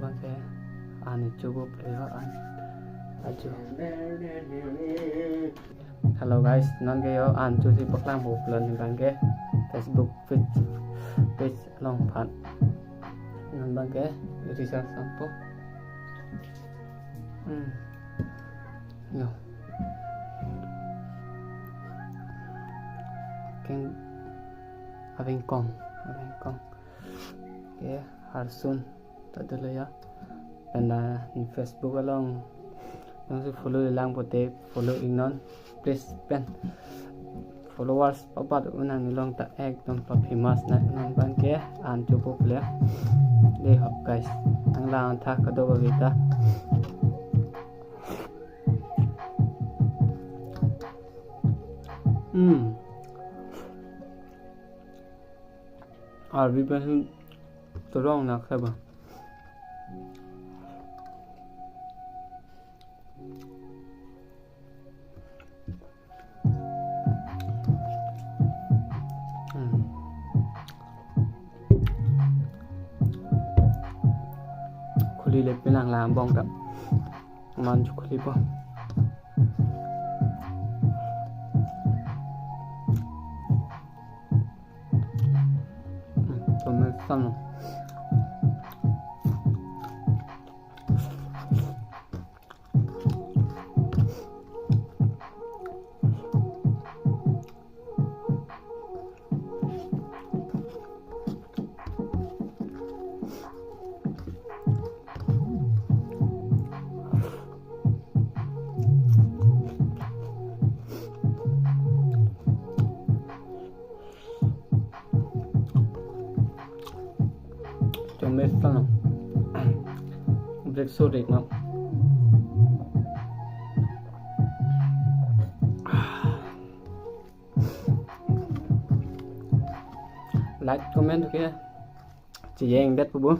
bangke ane cukup lewat aja. Hello guys, non kayo cu si paklang buộc lên bangke Facebook page long phat non bangke research sampo. No. Keng abeng kong. Okay, harsun tak ada ya. Dan di Facebook along yang follow lang pote follow ignon please pen followers papat unang nilong tak ekdom pa famous na nang bangke cukup le deh guys ang lang tha kado babita arbi ben torong nak saba kuli le pinang lam bong kap man kuli po tôm xanh mệt lắm break so đẹp lắm like comment kia chỉ dành đất bố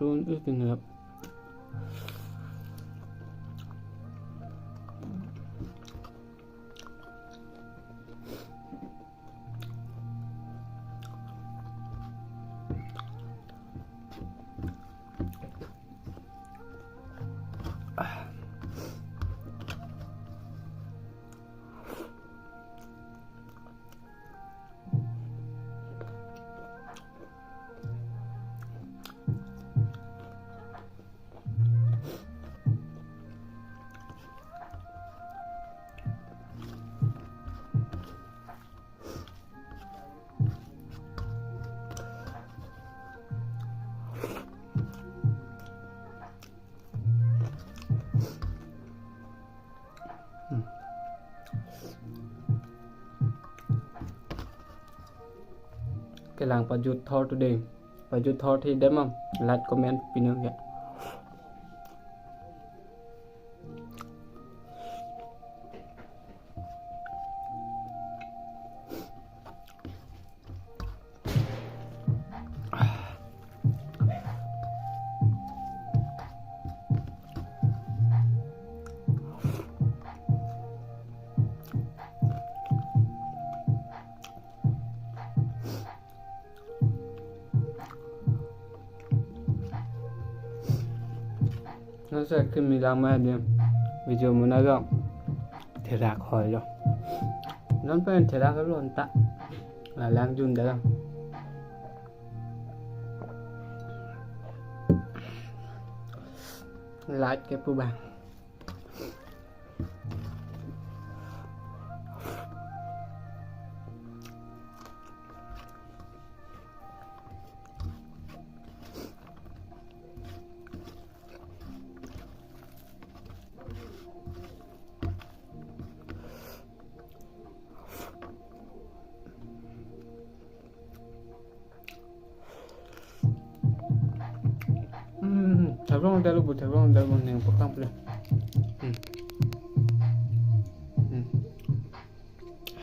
xuống ước tình hợp cái làng Pajut Thor today Pajut Thor thì đếm không like comment pin nữa kìa nó sẽ khi mình làm mà đi video muốn nói rằng thể ra khỏi rồi nó phải thể ra cái luôn tạ là lang dun đấy không like cái phụ bảng Terong dalu bu yang pegang boleh.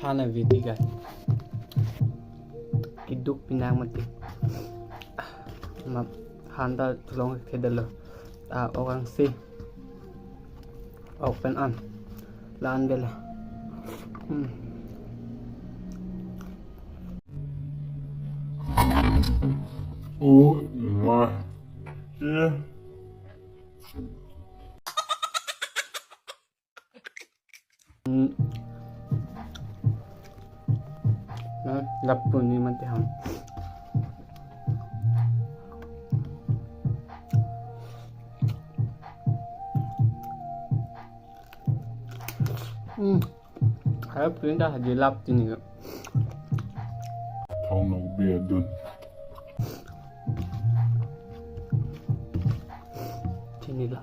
hana vidiga kiduk pinang mati ma handa tulong kedalo orang si open on laan bela Oh my yeah. Lapun ni mati ham harap pindah haji lap ini Không nấu bia đun. sini lah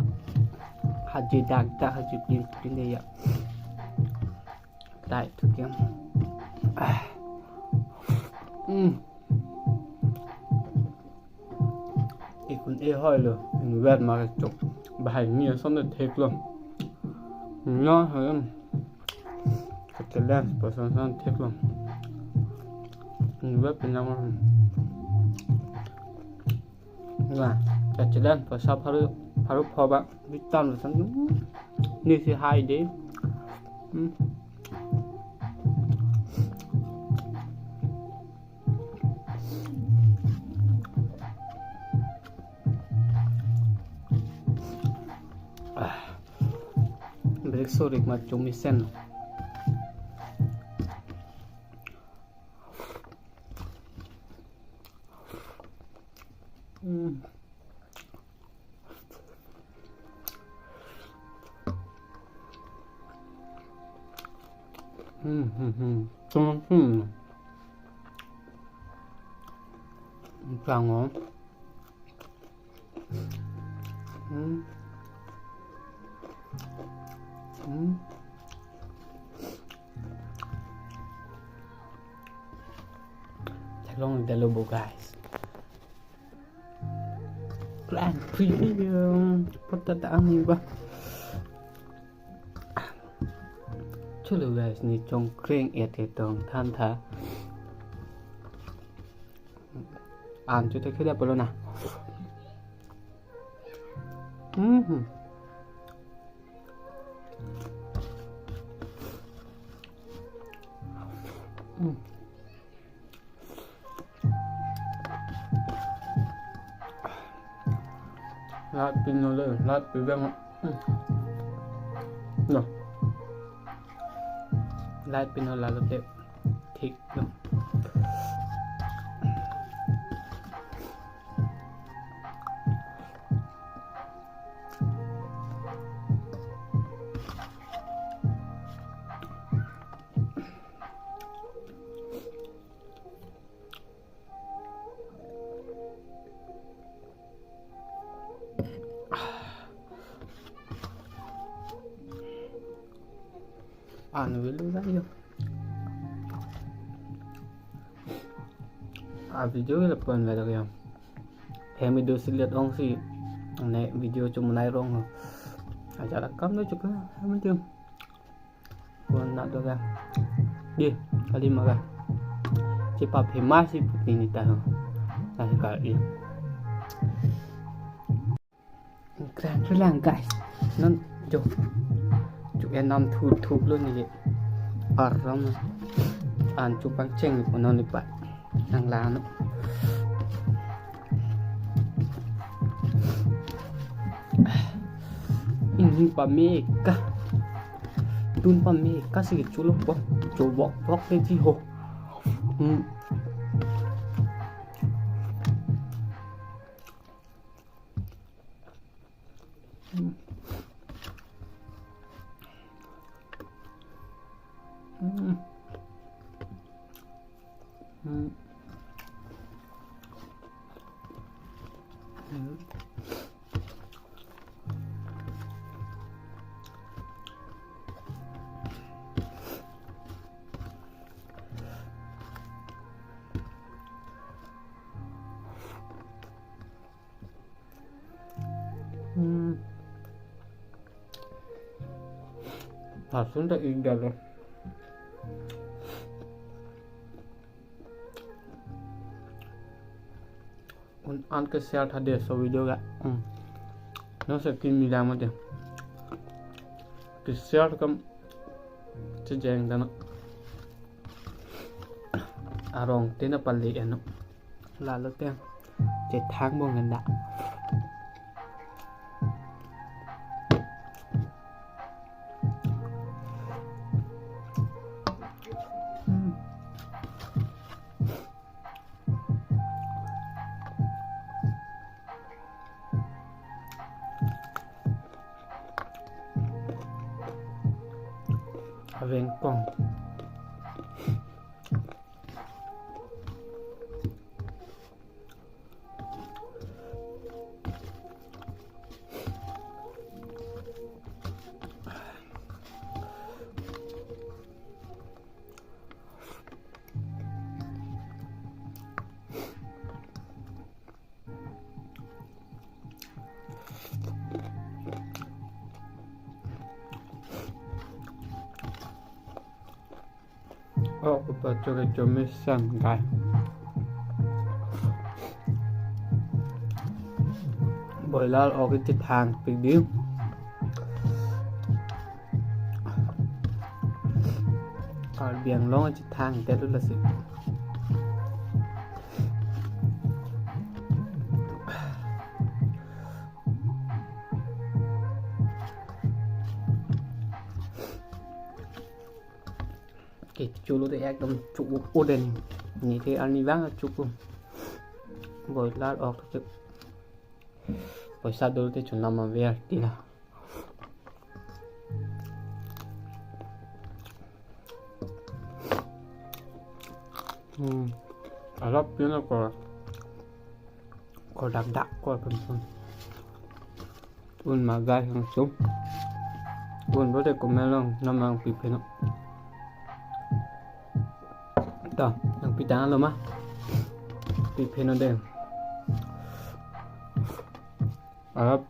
haji dagda haji pindah ya đại thực hiện ít con e hỏi rồi mình vét mà cái chụp bài nhiều xong rồi thiệt luôn nó hơn cái lên và xong thiệt luôn mình vét bên trong là cái lên và sau 바로 봐봐 일단 우선 니시 하이데 break sorry mà chúng mình xem càng ngon Thật long the lobo guys plan premium pertataan ni ba Chulu guys ni trong kring tong than tha cho tôi cái đẹp luôn nào lát pin nó lên lát pin bên rồi lát pin nó là đẹp thiệt luôn nó luôn ra nhiều video là phần về được em video xin liệt ông gì này video trong này rong chả là cắm nữa chụp cái mấy chương còn nãy được ra đi kali mà ra chỉ bảo phải mai sih ini tahu nah kali keren keren guys non chụp em nằm thụt luôn như vậy aram chụp băng cheng của nó này bạn đang lá nó ini pameka tun pameka sih chulo bok coba bok lagi ho Thật sự là yên đẹp rồi ăn cái share thật đẹp sau video cả nó sẽ kinh mì làm một cái share cầm chỉ dành đó nó arong tên là bali nó là lớp tên chỉ tháng một ngàn đã ven con cho cái chôm mới sang cái bởi là ở cái thịt hàng bình điêu ở biển long thịt hàng tết rất là xịn cái chulo thì ekdom cukup udah nih kayak aneh banget cukup boiler off tuh paysa dulu tuh cuma nama biar tidak Arab nó có đặc đặc của pun mà gai hàng xuống pun có thể cùng nhau luôn năm mang bị phê nó đó yang pidana lo mah di penodem Arab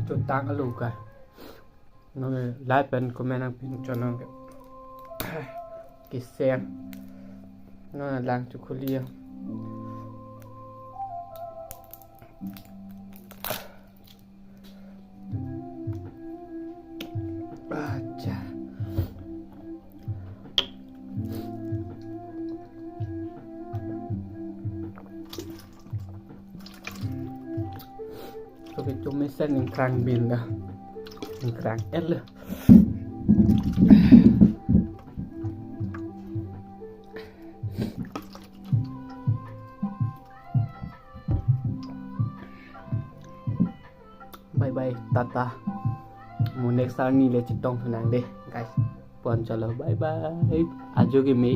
จุดตั้งอลูกกันน้องไล่เป็นก็แม่นางพินจนน้องกิเซียนน้องล้างจุคุเลียจ้าOke, cuma sen yang kerang bin dah, yang kerang lah. Bye bye, tata. Mau next time ni le citong senang deh, guys. Puan calo, bye bye. Ajo game.